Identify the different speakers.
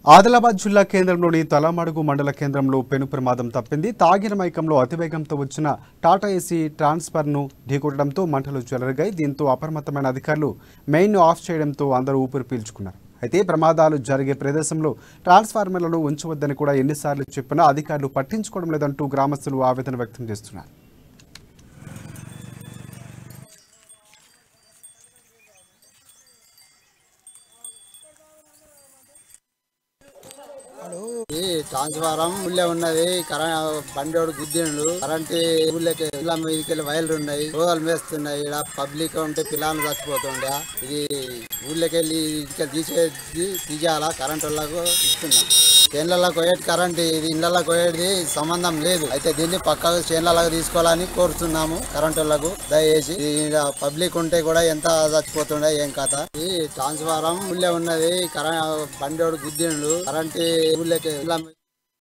Speaker 1: ఆదిలాబాద్ జిల్లా కేంద్రంలోని తలమడుగు మండల కేంద్రంలో పెను ప్రమాదం తప్పింది. తాగిన మైకంలో అతివేగంతో వచ్చిన టాటా ఏసీ ట్రాన్స్ఫర్ను ఢీకొట్టడంతో మంటలు చెలరిగాయి. దీంతో అప్రమత్తమైన అధికారులు మెయిన్ను ఆఫ్ చేయడంతో అందరూ ఊపిరి పీల్చుకున్నారు. అయితే ప్రమాదాలు జరిగే ప్రదేశంలో ట్రాన్స్ఫార్మర్లను ఉంచవద్దని కూడా ఎన్నిసార్లు చెప్పినా అధికారులు పట్టించుకోవడం లేదంటూ గ్రామస్తులు ఆవేదన వ్యక్తం చేస్తున్నారు.
Speaker 2: ట్రాన్స్ఫారం ఊళ్ళో ఉన్నది. బండి గుద్దిండు కరెంట్ ఊళ్ళకి ఇళ్ళ మీదకి వైర్లు ఉన్నాయి, రోగాలు మేస్తున్నాయి. ఇక్కడ పబ్లిక్ ఉంటే పిల్లలు చచ్చిపోతుండే. ఇది ఊళ్ళకి వెళ్ళి ఇంకా తీసేయాలా కరెంట్ వాళ్ళకు ఇస్తున్నాం. చేన్లకు పోయేటి కరెంట్ ఇది ఇళ్లకు పోయేది సంబంధం లేదు. అయితే దీన్ని పక్కకు చేన్లకు తీసుకోవాలని కోరుతున్నాము కరెంట్ వాళ్ళకు. దయచేసి పబ్లిక్ ఉంటే కూడా ఎంత చచ్చిపోతుండే ఏం కథ. ఈ ట్రాన్స్ఫారం ఊళ్ళో ఉన్నది. బండి గుద్దిండు కరెంట్ ఊళ్ళకి